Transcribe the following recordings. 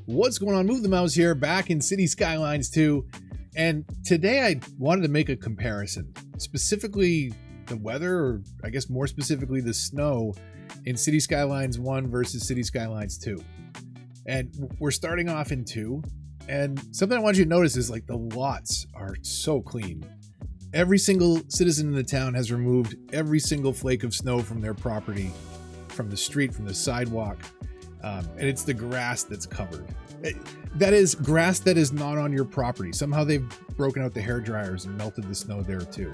What's going on? Move the Mouse here, back in Cities Skylines 2. And today I wanted to make a comparison, specifically the weather, or I guess more specifically the snow in Cities Skylines 1 versus Cities Skylines 2. And we're starting off in 2. And something I want you to notice is like the lots are so clean. Every single citizen in the town has removed every single flake of snow from their property, from the street, from the sidewalk. And it's the grass that's covered. That is grass that is not on your property. Somehow they've broken out the hair dryers and melted the snow there too.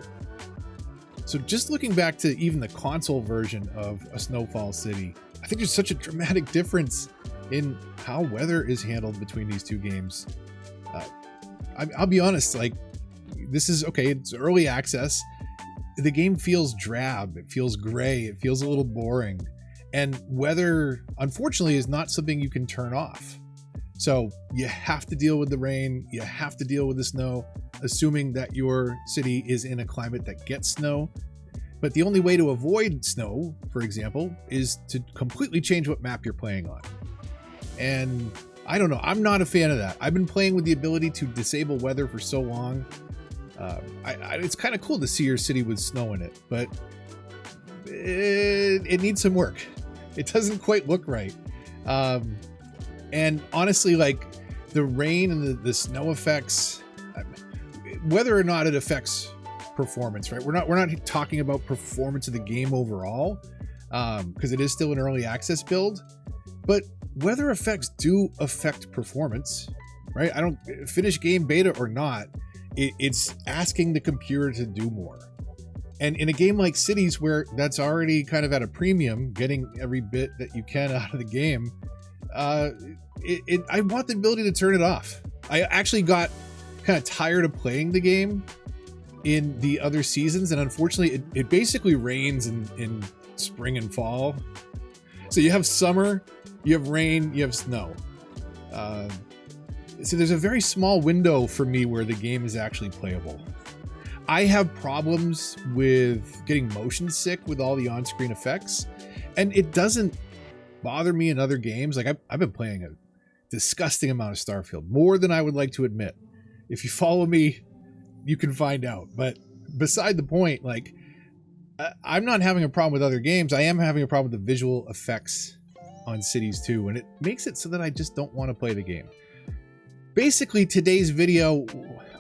So just looking back to even the console version of a Snowfall City, I think there's such a dramatic difference in how weather is handled between these two games. I'll be honest, like, this is okay, it's early access. The game feels drab, it feels gray, it feels a little boring. And weather, unfortunately, is not something you can turn off. So you have to deal with the rain, you have to deal with the snow, assuming that your city is in a climate that gets snow. But the only way to avoid snow, for example, is to completely change what map you're playing on. And I don't know, I'm not a fan of that. I've been playing with the ability to disable weather for so long. It's kind of cool to see your city with snow in it, but it needs some work. It doesn't quite look right. And honestly, like the rain and the snow effects, whether or not it affects performance, right? We're not talking about performance of the game overall, because it is still an early access build, but weather effects do affect performance, right? I don't finish game beta or not. It's asking the computer to do more. And in a game like Cities, where that's already kind of at a premium, getting every bit that you can out of the game, I want the ability to turn it off. I actually got kind of tired of playing the game in the other seasons, and unfortunately it basically rains in spring and fall. So you have summer, you have rain, you have snow. So there's a very small window for me where the game is actually playable. I have problems with getting motion sick with all the on-screen effects, and it doesn't bother me in other games. Like I've been playing a disgusting amount of Starfield, more than I would like to admit. If you follow me, you can find out. But beside the point, like I'm not having a problem with other games. I am having a problem with the visual effects on Cities 2, and it makes it so that I just don't want to play the game. Basically, today's video,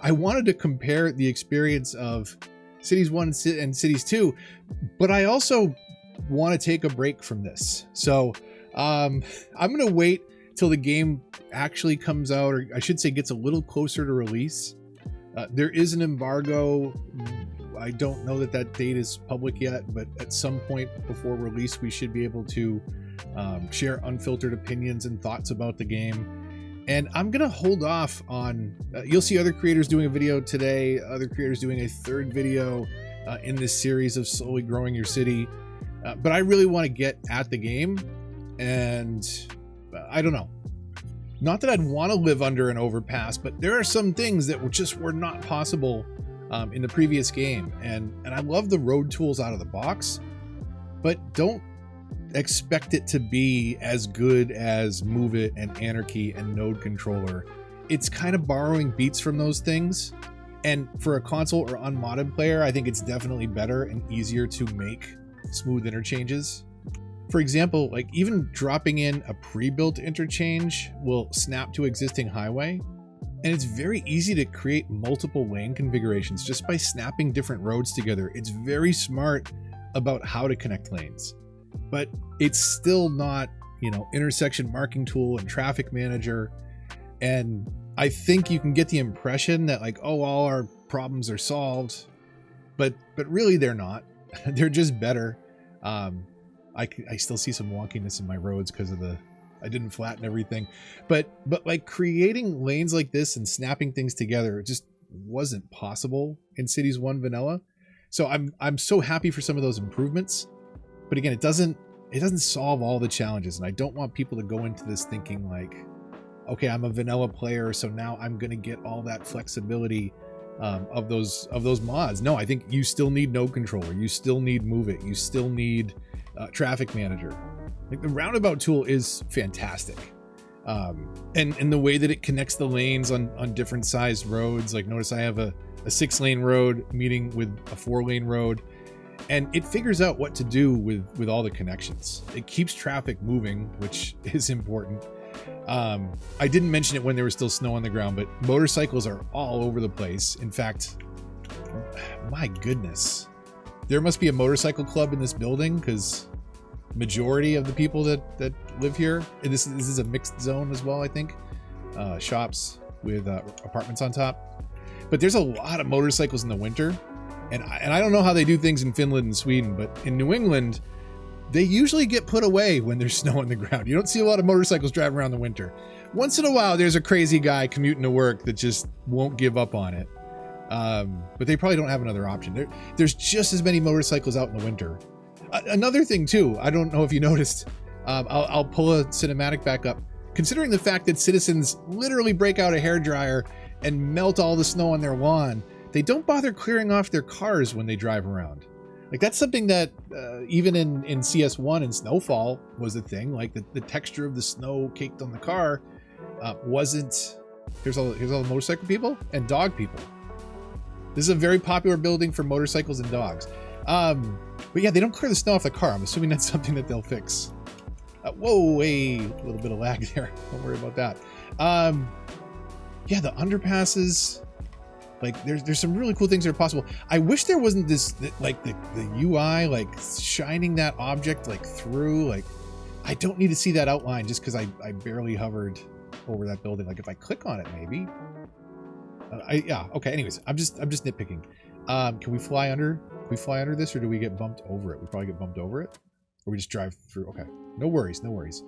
I wanted to compare the experience of Cities 1 and Cities 2, but I also want to take a break from this. So I'm going to wait till the game actually comes out, or I should say gets a little closer to release. There is an embargo. I don't know that that date is public yet, but at some point before release, we should be able to share unfiltered opinions and thoughts about the game. And I'm going to hold off on, you'll see other creators doing a video today, other creators doing a third video in this series of slowly growing your city. But I really want to get at the game, and I don't know. Not that I'd want to live under an overpass, but there are some things that were not possible in the previous game. And I love the road tools out of the box, but don't expect it to be as good as Move It and Anarchy and Node Controller. It's kind of borrowing beats from those things, and for a console or unmodded player, I think it's definitely better and easier to make smooth interchanges. For example, like even dropping in a pre-built interchange will snap to existing highway, and it's very easy to create multiple lane configurations just by snapping different roads together. It's very smart about how to connect lanes. But it's still not, you know, intersection marking tool and traffic manager. And I think you can get the impression that like, oh, all our problems are solved, but really they're not. They're just better. I still see some wonkiness in my roads because of I didn't flatten everything, but like creating lanes like this and snapping things together, it just wasn't possible in Cities 1 vanilla. So I'm so happy for some of those improvements. But again, it doesn't solve all the challenges, and I don't want people to go into this thinking like, okay, I'm a vanilla player, so now I'm going to get all that flexibility of those mods. No, I think you still need Node Controller, you still need Move It, you still need Traffic Manager. Like the roundabout tool is fantastic. And the way that it connects the lanes on different sized roads. Like notice I have a 6-lane road meeting with a 4-lane road, and it figures out what to do with all the connections. It keeps traffic moving, which is important. I didn't mention it when there was still snow on the ground, but motorcycles are all over the place. In fact, my goodness, there must be a motorcycle club in this building, because majority of the people that live here, and this is a mixed zone as well, I think, shops with apartments on top. But there's a lot of motorcycles in the winter, and I don't know how they do things in Finland and Sweden, but in New England, they usually get put away when there's snow on the ground. You don't see a lot of motorcycles driving around in the winter. Once in a while, there's a crazy guy commuting to work that just won't give up on it. But they probably don't have another option. There's just as many motorcycles out in the winter. Another thing too, I don't know if you noticed, I'll pull a cinematic back up. Considering the fact that citizens literally break out a hairdryer and melt all the snow on their lawn, they don't bother clearing off their cars when they drive around. Like that's something that even in CS1 and Snowfall was a thing. Like the texture of the snow caked on the car wasn't. Here's all the motorcycle people and dog people. This is a very popular building for motorcycles and dogs. But yeah, they don't clear the snow off the car. I'm assuming that's something that they'll fix. Whoa, a little bit of lag there. Don't worry about that. Yeah, the underpasses. Like there's some really cool things that are possible. I wish there wasn't this, like the UI, like shining that object like through. Like I don't need to see that outline just because I barely hovered over that building. Like if I click on it, maybe. Yeah. Okay. Anyways, I'm just nitpicking. Can we fly under? Can we fly under this, or do we get bumped over it? We probably get bumped over it, or we just drive through. Okay. No worries. No worries.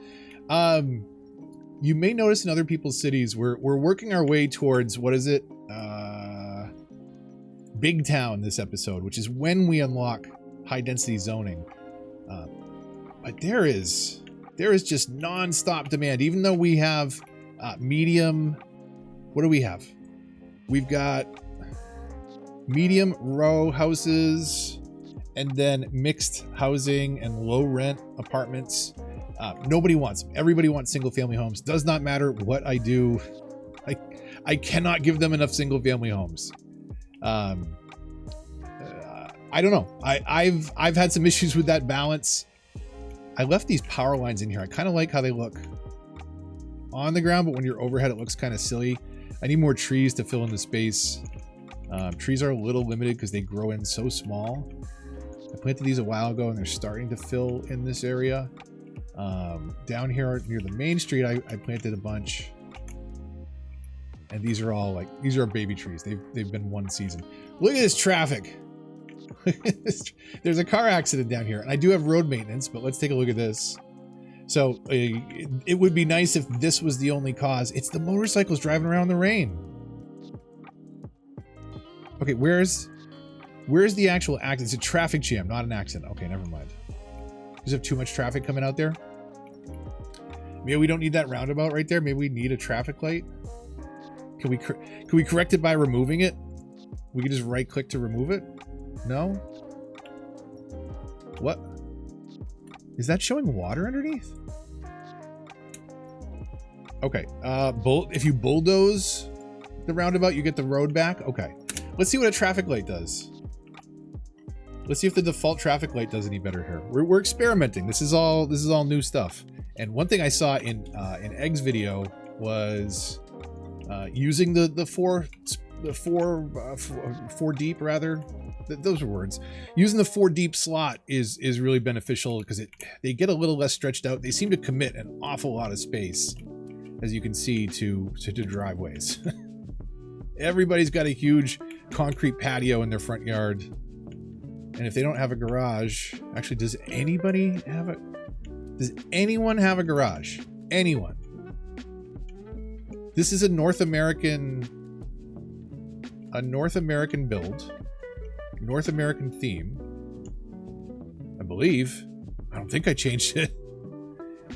You may notice in other people's cities, we're working our way towards, what is it? Big Town this episode, which is when we unlock high density zoning. But there is just non-stop demand, even though we have medium. What do we have? We've got medium row houses and then mixed housing and low rent apartments. Nobody wants them. Everybody wants single family homes. Does not matter what I do. I cannot give them enough single family homes. I don't know. I've had some issues with that balance. I left these power lines in here. I kind of like how they look on the ground, but when you're overhead, it looks kind of silly. I need more trees to fill in the space. Trees are a little limited because they grow in so small. I planted these a while ago and they're starting to fill in this area. Down here near the main street, I planted a bunch. And these are all like, these are baby trees. They've been one season. Look at this traffic. There's a car accident down here. And I do have road maintenance, but let's take a look at this. So it would be nice if this was the only cause. It's the motorcycles driving around in the rain. Okay, where's the actual accident? It's a traffic jam, not an accident. Okay, never mind. Does it have too much traffic coming out there? Maybe we don't need that roundabout right there. Maybe we need a traffic light. Can we correct it by removing it? We can just right click to remove it? No? What? Is that showing water underneath? Okay. If you bulldoze the roundabout, you get the road back. Okay. Let's see what a traffic light does. Let's see if the default traffic light does any better here. We're experimenting. This is all new stuff. And one thing I saw in Egg's video was using the four deep rather. Those are words. Using the 4 deep slot is really beneficial because they get a little less stretched out. They seem to commit an awful lot of space, as you can see, to driveways. Everybody's got a huge concrete patio in their front yard. And if they don't have a garage, actually, does anyone have a garage? Anyone? This is a North American build, North American theme, I believe. I don't think I changed it.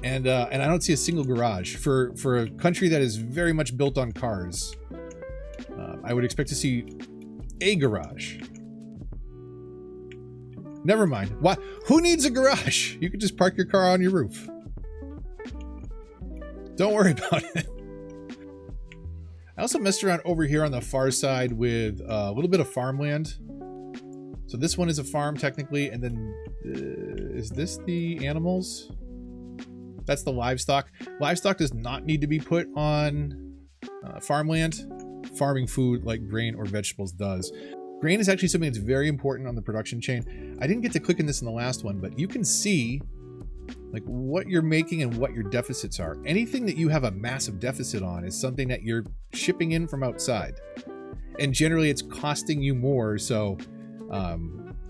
And I don't see a single garage for a country that is very much built on cars. I would expect to see a garage. Never mind. What? Who needs a garage? You could just park your car on your roof. Don't worry about it. I also messed around over here on the far side with a little bit of farmland. So this one is a farm technically, and then is this the animals? That's the livestock. Livestock does not need to be put on farmland. Farming food like grain or vegetables does. Grain is actually something that's very important on the production chain. I didn't get to click in this in the last one, but you can see like what you're making and what your deficits are. Anything that you have a massive deficit on is something that you're shipping in from outside. And generally it's costing you more. So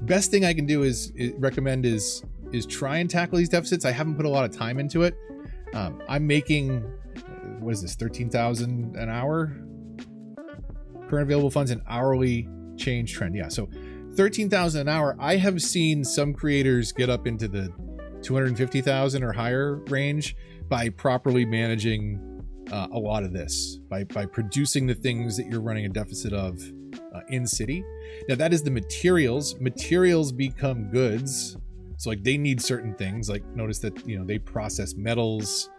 best thing I can do is recommend is try and tackle these deficits. I haven't put a lot of time into it. I'm making, what is this, 13,000 an hour? Current available funds and hourly change trend. Yeah, so 13,000 an hour. I have seen some creators get up into the 250,000 or higher range by properly managing a lot of this, by producing the things that you're running a deficit of in city. Now that is the materials. Materials become goods. So like they need certain things, like notice that, you know, they process metals.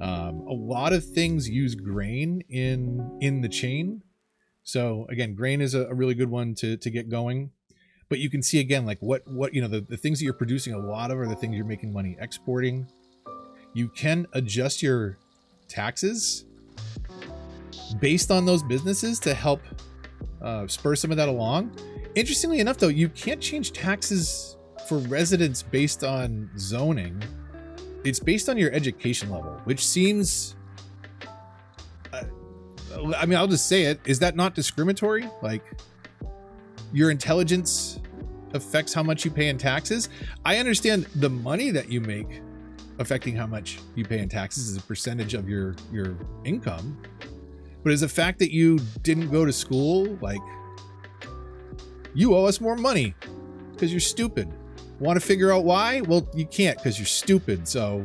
A lot of things use grain in the chain. So again, grain is a really good one to get going. But you can see again, like what you know, the things that you're producing a lot of are the things you're making money exporting. You can adjust your taxes based on those businesses to help spur some of that along. Interestingly enough, though, you can't change taxes for residents based on zoning. It's based on your education level, which seems, I mean, I'll just say it. Is that not discriminatory? Like, your intelligence affects how much you pay in taxes. I understand the money that you make affecting how much you pay in taxes as a percentage of your income. But is the fact that you didn't go to school, like, you owe us more money because you're stupid. Want to figure out why? Well, you can't because you're stupid. So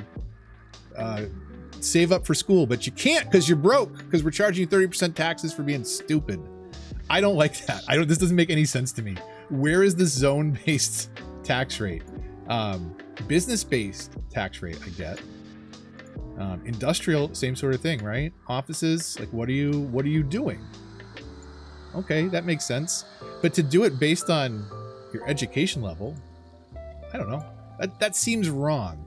save up for school, but you can't because you're broke, because we're charging you 30% taxes for being stupid. I don't like that. This doesn't make any sense to me. Where is the zone-based tax rate? Business-based tax rate, I get. Industrial, same sort of thing, right? Offices, like what are you doing? Okay, that makes sense. But to do it based on your education level, I don't know. That seems wrong.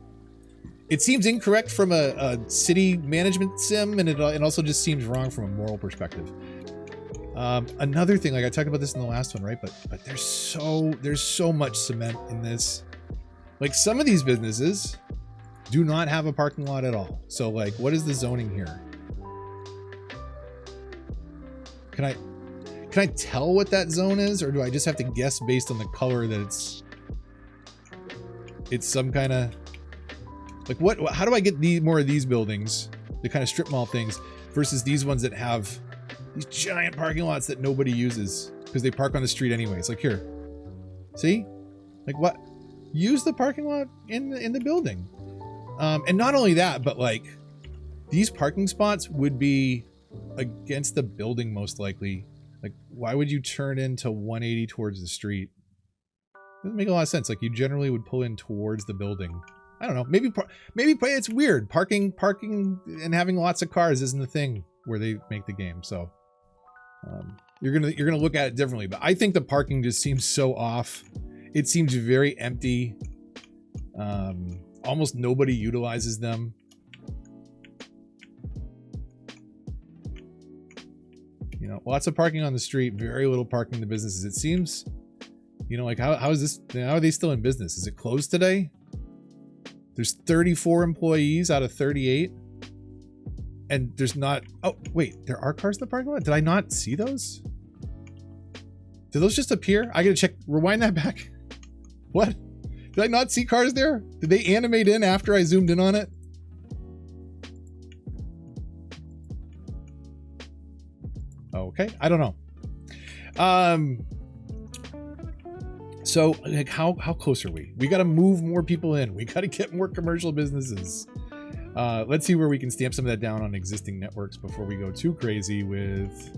It seems incorrect from a city management sim, and it also just seems wrong from a moral perspective. Another thing, like I talked about this in the last one, right? But there's so much cement in this. Like some of these businesses do not have a parking lot at all. So like, what is the zoning here? Can I tell what that zone is, or do I just have to guess based on the color that it's some kind of like how do I get more of these buildings, the kind of strip mall things, versus these ones that have these giant parking lots that nobody uses because they park on the street anyways? Like here, see, like what? Use the parking lot in the building. And not only that, but like these parking spots would be against the building most likely. Like, why would you turn into 180 towards the street? Doesn't make a lot of sense. Like, you generally would pull in towards the building. I don't know. Maybe it's weird. Parking and having lots of cars isn't the thing where they make the game. So you're gonna look at it differently. But I think the parking just seems so off. It seems very empty. Almost nobody utilizes them. You know, lots of parking on the street, very little parking in the businesses. It seems, you know, like how is this? How are they still in business? Is it closed today? There's 34 employees out of 38, and there's not. Oh wait, there are cars in the parking lot. Did I not see those? Did those just appear? I gotta check. Rewind that back. What? Did I not see cars there? Did they animate in after I zoomed in on it? Okay, I don't know. So like how close are we? We got to move more people in. We got to get more commercial businesses. Let's see where we can stamp some of that down on existing networks before we go too crazy with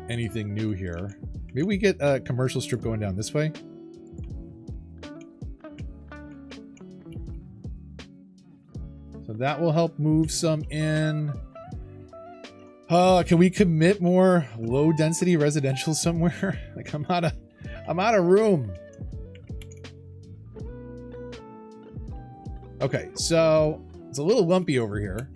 anything new here. Maybe we get a commercial strip going down this way. So that will help move some in. Can we commit more low density residential somewhere? Like I'm out of room. Okay, so it's a little lumpy over here.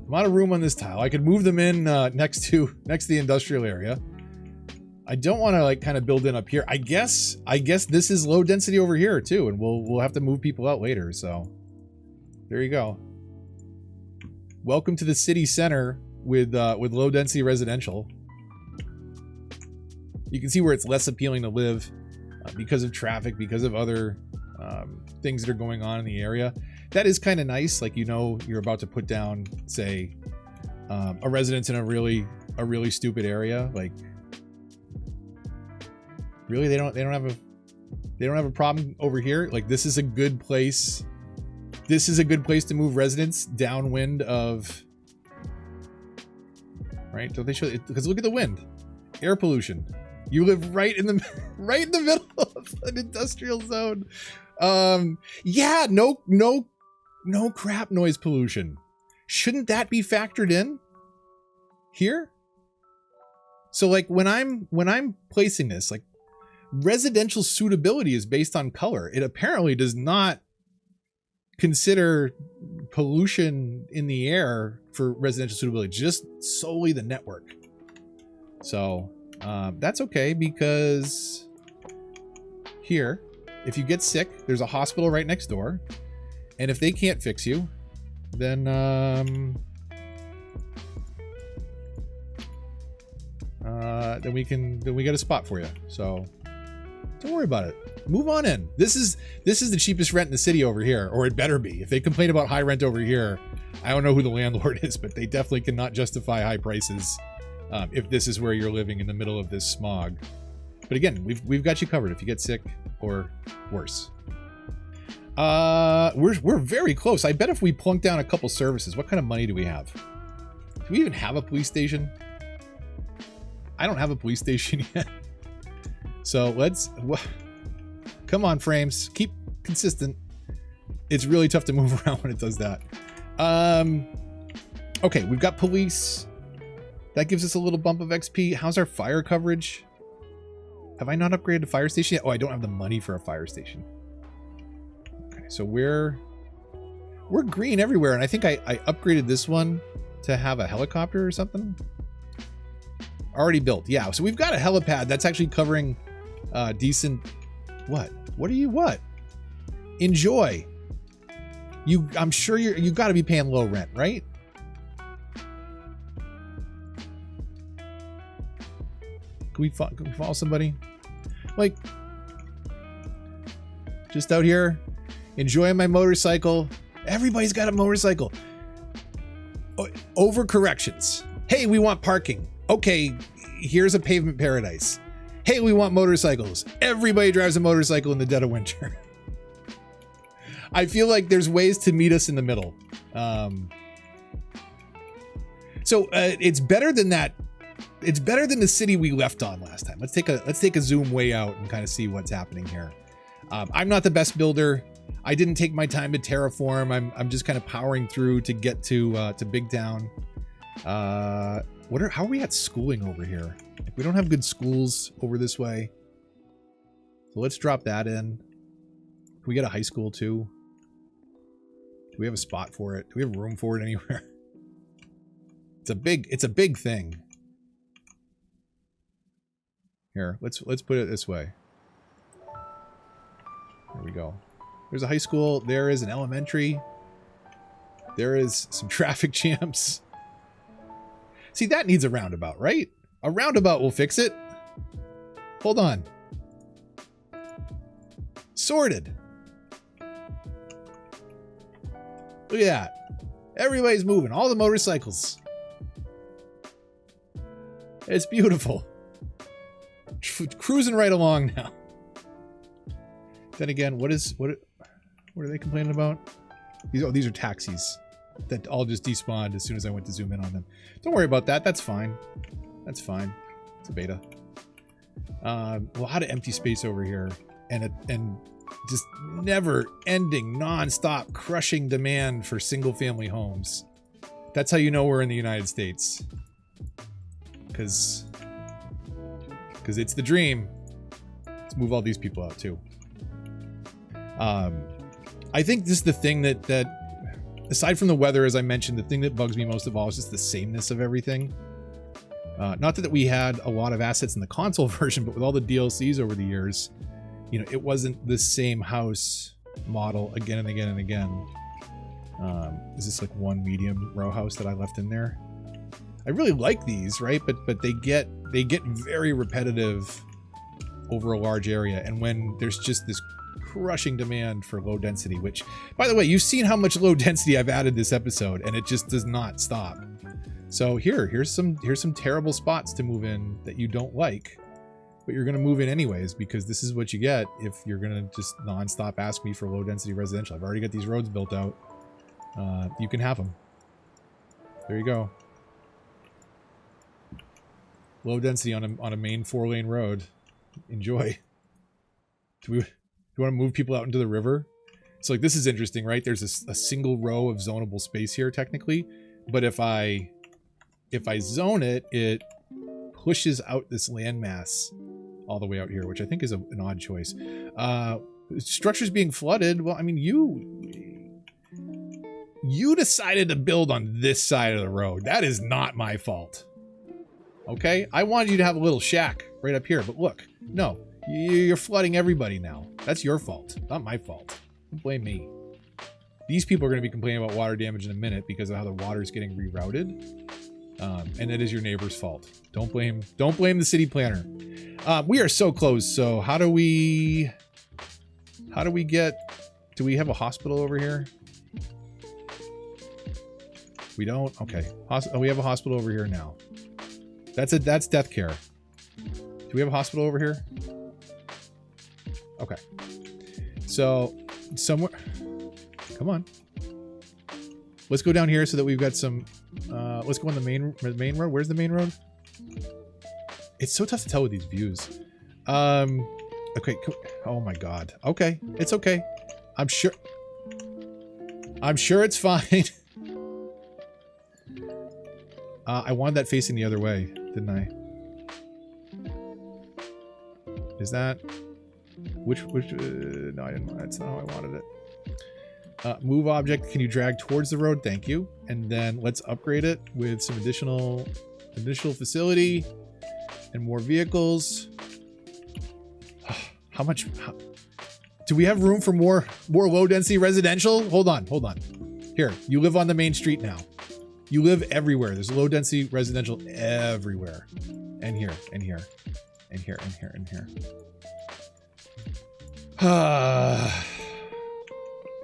I'm out of room on this tile. I could move them in next to the industrial area. I don't want to like kind of build in up here. I guess this is low density over here too, and we'll have to move people out later. So there you go. Welcome to the city center with low density residential. You can see where it's less appealing to live because of traffic, because of other things that are going on in the area. That is kind of nice. Like, you know, you're about to put down, say, a residence in a really stupid area. Like, really, they don't have a problem over here. Like, this is a good place. This is a good place to move residents downwind of, right? Don't they show it? Because look at the wind, air pollution. You live right in the middle of an industrial zone. Yeah, no crap noise pollution. Shouldn't that be factored in here? So like when I'm placing this, like residential suitability is based on color. It apparently does not consider pollution in the air for residential suitability, just solely the network. So that's okay, because here, if you get sick, there's a hospital right next door, and if they can't fix you, then we got a spot for you. So don't worry about it. Move on in. This is the cheapest rent in the city over here, or it better be. If they complain about high rent over here, I don't know who the landlord is, but they definitely cannot justify high prices if this is where you're living in the middle of this smog. But again, we've got you covered if you get sick or worse. We're very close. I bet if we plunk down a couple services, what kind of money do we have? Do we even have a police station? I don't have a police station yet. So come on, frames, keep consistent. It's really tough to move around when it does that. Okay, we've got police. That gives us a little bump of XP. How's our fire coverage? Have I not upgraded a fire station yet? Oh, I don't have the money for a fire station. Okay, so we're green everywhere, and I think I upgraded this one to have a helicopter or something. Already built, yeah. So we've got a helipad that's actually covering decent. What are you? What? Enjoy. I'm sure you got to be paying low rent, right? Can we follow somebody? Like, just out here enjoying my motorcycle. Everybody's got a motorcycle. Overcorrections. Hey, we want parking. Okay, here's a pavement paradise. Hey, we want motorcycles. Everybody drives a motorcycle in the dead of winter. I feel like there's ways to meet us in the middle. So it's better than that. It's better than the city we left on last time. Let's take a zoom way out and kind of see what's happening here. I'm not the best builder. I didn't take my time to terraform. I'm just kind of powering through to get to Big Town. How are we at schooling over here? We don't have good schools over this way. So let's drop that in. Can we get a high school too? Do we have a spot for it? Do we have room for it anywhere? It's a big thing. Here, let's put it this way. There we go. There's a high school. There is an elementary. There is some traffic jams. See, that needs a roundabout, right? A roundabout will fix it. Hold on. Sorted. Look at that. Everybody's moving. All the motorcycles. It's beautiful. Cruising right along now. Then again, what are they complaining about? These are taxis that all just despawned as soon as I went to zoom in on them. Don't worry about that. That's fine. That's fine. It's a beta. A lot of empty space over here, and Just never ending, non-stop crushing demand for single family homes. That's how you know we're in the United States. Because it's the dream. Let's move all these people out too. I think this is the thing that aside from the weather, as I mentioned, the thing that bugs me most of all is just the sameness of everything. Not that we had a lot of assets in the console version, but with all the DLCs over the years, you know, it wasn't the same house model again and again and again. Is this like one medium row house that I left in there? I really like these, right? But they get very repetitive over a large area, and when there's just this crushing demand for low density, which, by the way, you've seen how much low density I've added this episode, and it just does not stop. So here's some terrible spots to move in that you don't like, but you're gonna move in anyways because this is what you get if you're gonna just non-stop ask me for low density residential. I've already got these roads built out. You can have them. There you go. Low density on a main 4-lane road. Enjoy. Do you want to move people out into the river? So like this is interesting, right? There's a single row of zonable space here technically, but if I zone it, it pushes out this landmass all the way out here, which I think is an odd choice. Structures being flooded. Well, I mean, you decided to build on this side of the road. That is not my fault. Okay? I wanted you to have a little shack right up here, but look, no, you're flooding everybody now. That's your fault, not my fault. Don't blame me. These people are going to be complaining about water damage in a minute because of how the water is getting rerouted. And it is your neighbor's fault. Don't blame the city planner. We are so close. So how do we get, do we have a hospital over here? We don't. Okay. We have a hospital over here now. That's death care. Do we have a hospital over here? Okay. So somewhere, come on. Let's go down here so that we've got some, let's go on the main road. Where's the main road? It's so tough to tell with these views. Okay. Oh my God. Okay. It's okay. I'm sure it's fine. I wanted that facing the other way, didn't I? Is that which no, I didn't. That's not how I wanted it. Move object, can you drag towards the road? Thank you. And then let's upgrade it with some additional facility and more vehicles. How much do we have room for more low density residential? Hold on. Here, you live on the main street now. You live everywhere. There's low density residential everywhere. And here, and here, and here, and here, and here.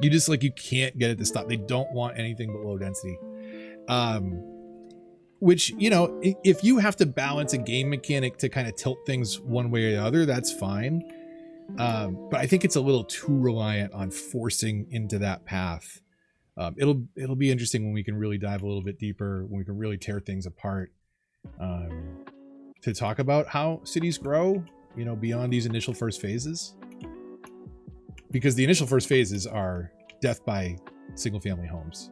You just like, you can't get it to stop. They don't want anything but low density. Which, you know, if you have to balance a game mechanic to kind of tilt things one way or the other, that's fine. But I think it's a little too reliant on forcing into that path. It'll be interesting when we can really dive a little bit deeper, when we can really tear things apart, to talk about how cities grow, you know, beyond these initial first phases. Because the initial first phases are death by single family homes.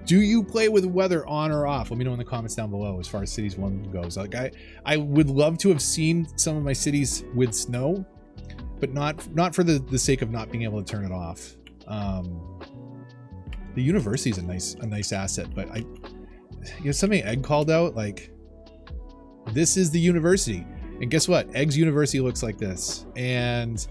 Do you play with weather on or off? Let me know in the comments down below as far as Cities 1 goes. Like I would love to have seen some of my cities with snow, but not for the sake of not being able to turn it off. The university is a nice asset, but you know, something Egg called out, like, this is the university. And guess what? Egg's university looks like this, and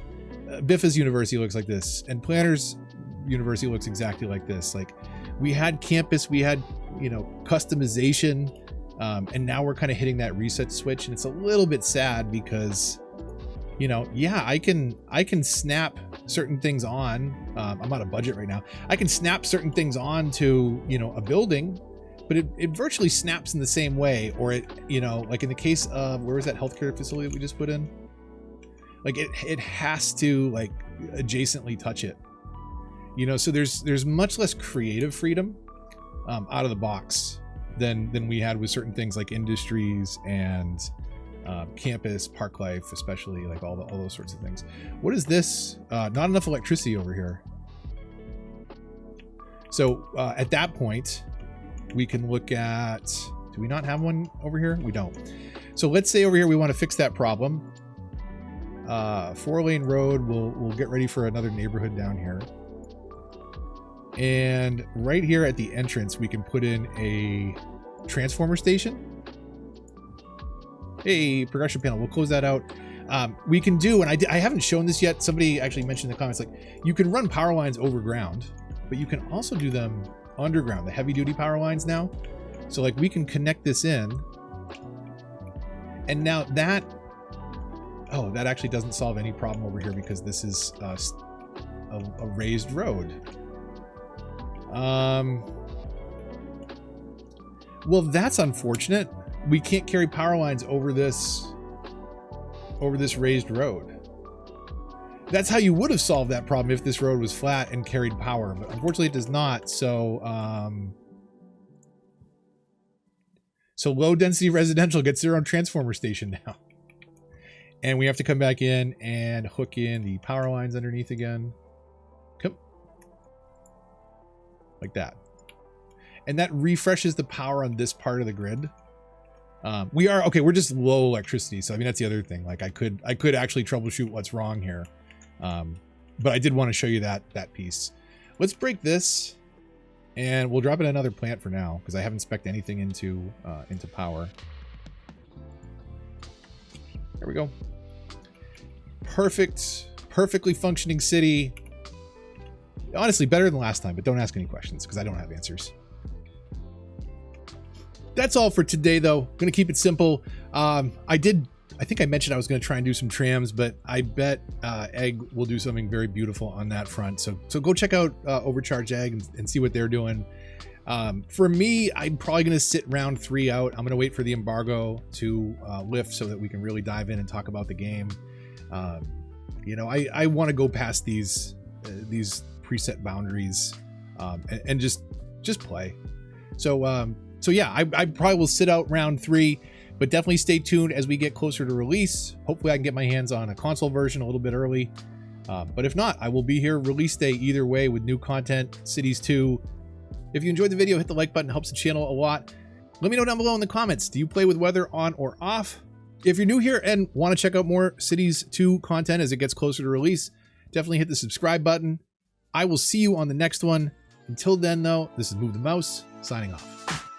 Biffa's university looks like this, and Planner's university looks exactly like this. Like, we had campus, we had, you know, customization, and now we're kind of hitting that reset switch, and it's a little bit sad because, you know, yeah, I can snap certain things on. I'm out of budget right now. I can snap certain things on to, you know, a building, but it virtually snaps in the same way, or it, you know, like in the case of, where was that healthcare facility that we just put in? Like it has to like adjacently touch it. You know, so there's much less creative freedom out of the box than we had with certain things like industries and campus, park life, especially, like all those sorts of things. What is this? Not enough electricity over here. So at that point, we can look at, do we not have one over here? We don't. So let's say over here we want to fix that problem. 4-lane road, we'll get ready for another neighborhood down here. And right here at the entrance, we can put in a transformer station. Hey, progression panel, we'll close that out. We can do, and I haven't shown this yet. Somebody actually mentioned in the comments, like, you can run power lines overground, but you can also do them underground, the heavy duty power lines now. So like we can connect this in, and now that, oh, that actually doesn't solve any problem over here because this is a raised road. Well, that's unfortunate. We can't carry power lines over this raised road. That's how you would have solved that problem if this road was flat and carried power, but unfortunately it does not. So low density residential gets their own transformer station now. And we have to come back in and hook in the power lines underneath again. Come. Like that. And that refreshes the power on this part of the grid. We're just low electricity. So I mean, that's the other thing. Like I could actually troubleshoot what's wrong here. But I did want to show you that piece. Let's break this and we'll drop in another plant for now because I haven't spec'd anything into power. There we go. Perfectly functioning city. Honestly, better than last time, but don't ask any questions because I don't have answers. That's all for today, though. I'm going to keep it simple. I think I mentioned I was going to try and do some trams, but I bet Egg will do something very beautiful on that front. So go check out Overcharge Egg and see what they're doing. For me, I'm probably going to sit round 3 out. I'm going to wait for the embargo to lift so that we can really dive in and talk about the game. You know, I want to go past these preset boundaries and just play. So yeah, I probably will sit out round 3, but definitely stay tuned as we get closer to release. Hopefully I can get my hands on a console version a little bit early. But if not, I will be here release day either way with new content, Cities 2. If you enjoyed the video, hit the like button, it helps the channel a lot. Let me know down below in the comments, do you play with weather on or off? If you're new here and want to check out more Cities 2 content as it gets closer to release, definitely hit the subscribe button. I will see you on the next one. Until then, though, this is Move the Mouse, signing off.